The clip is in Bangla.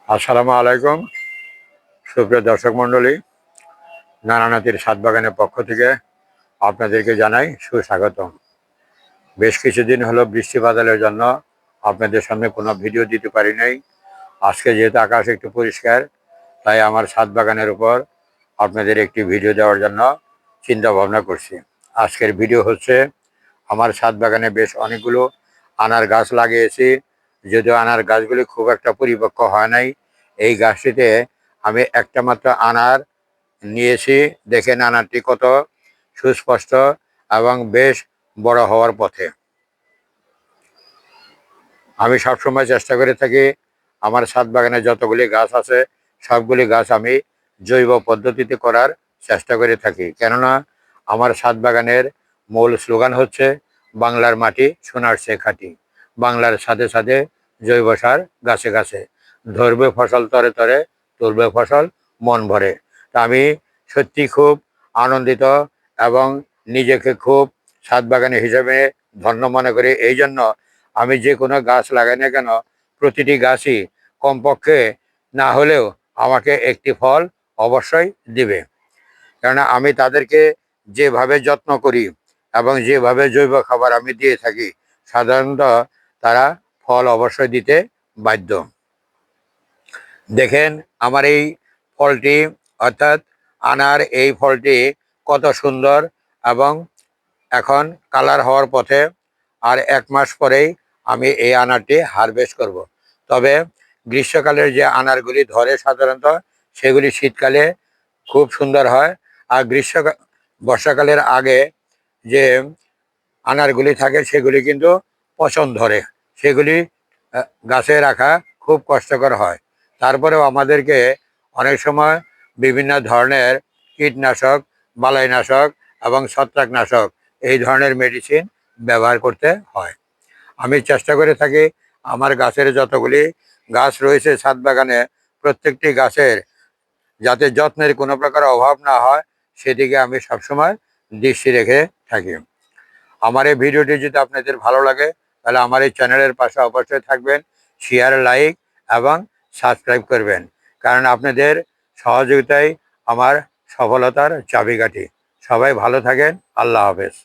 আসসালামু আলাইকুম, সুপ্রিয় দর্শক মণ্ডলী। নানানাতির সাত বাগানের পক্ষ থেকে আপনাদেরকে জানাই সুস্বাগতম। বেশ কিছুদিন হলো বৃষ্টি বাদলের জন্য আপনাদের সামনে কোনো ভিডিও দিতে পারি নাই। আজকে যেহেতু আকাশ একটু পরিষ্কার, তাই আমার ছাদ বাগানের উপর আপনাদের একটি ভিডিও দেওয়ার জন্য চিন্তা ভাবনা করছি। আজকের ভিডিও হচ্ছে আমার ছাদ বাগানে বেশ অনেকগুলো আনার গাছ লাগিয়েছি। যদিও আনার গাছগুলি খুব একটা পরিপক্ক হয় নাই। এই গাছটিতে আমি একটা মাত্র আনার নিয়েছি। দেখেন আনারটি কত সুস্পষ্ট এবং বেশ বড় হওয়ার পথে। আমি সবসময় চেষ্টা করে থাকি আমার ছাদ বাগানে যতগুলি গাছ আছে সবগুলি গাছ আমি জৈব পদ্ধতিতে করার চেষ্টা করে থাকি। কেননা আমার ছাদ বাগানের মূল স্লোগান হচ্ছে বাংলার মাটি সোনার চেয়ে খাঁটি, বাংলার সাথে সাথে জৈব সার গাছে গাছে, ধরবে ফসল তরে তরে, তুলবে ফসল মন ভরে। তা আমি সত্যি খুব আনন্দিত এবং নিজেকে খুব ছাদ বাগানি হিসেবে ধন্য মনে করি। এই জন্য আমি যে কোনো গাছ লাগাই না কেন, প্রতিটি গাছই কমপক্ষে না হলেও আমাকে একটি ফল অবশ্যই দিবে। কেননা আমি তাদেরকে যেভাবে যত্ন করি এবং যেভাবে জৈব খাবার আমি দিয়ে থাকি, সাধারণত তারা ফল অবশ্যই দিতে বাধ্য। দেখেন আমার এই ফলটি, অর্থাৎ আনার এই ফলটি কত সুন্দর এবং এখন কালার হওয়ার পথে। আর 1 মাস পরেই আমি এই আনারটি হারভেস্ট করব। তবে গ্রীষ্মকালের যে আনারগুলি ধরে সাধারণত, সেগুলি শীতকালে খুব সুন্দর হয়। আর বর্ষাকালের আগে যে আনারগুলি থাকে সেগুলি কিন্তু পচন ধরে, সেগুলি গাছে রাখা খুব কষ্টকর হয়। তারপরেও আমাদেরকে অনেক সময় বিভিন্ন ধরনের কীটনাশক, বালাইনাশক এবং ছত্রাকনাশক এই ধরনের মেডিসিন ব্যবহার করতে হয়। আমি চেষ্টা করে থাকি আমার গাছের যতগুলি গাছ রয়েছে ছাদ বাগানে, প্রত্যেকটি গাছের যাতে যত্নের কোনো প্রকার অভাব না হয় সেদিকে আমি সবসময় দৃষ্টি রেখে থাকি। আমার এই ভিডিওটি যদি আপনাদের ভালো লাগে তাহলে আমার এই চ্যানেলের পাশে অবশ্যই থাকবেন, শেয়ার, লাইক এবং সাবস্ক্রাইব করবেন। কারণ আপনাদের সহযোগিতাই আমার সফলতার চাবিকাঠি। সবাই ভালো থাকেন। আল্লাহ হাফেজ।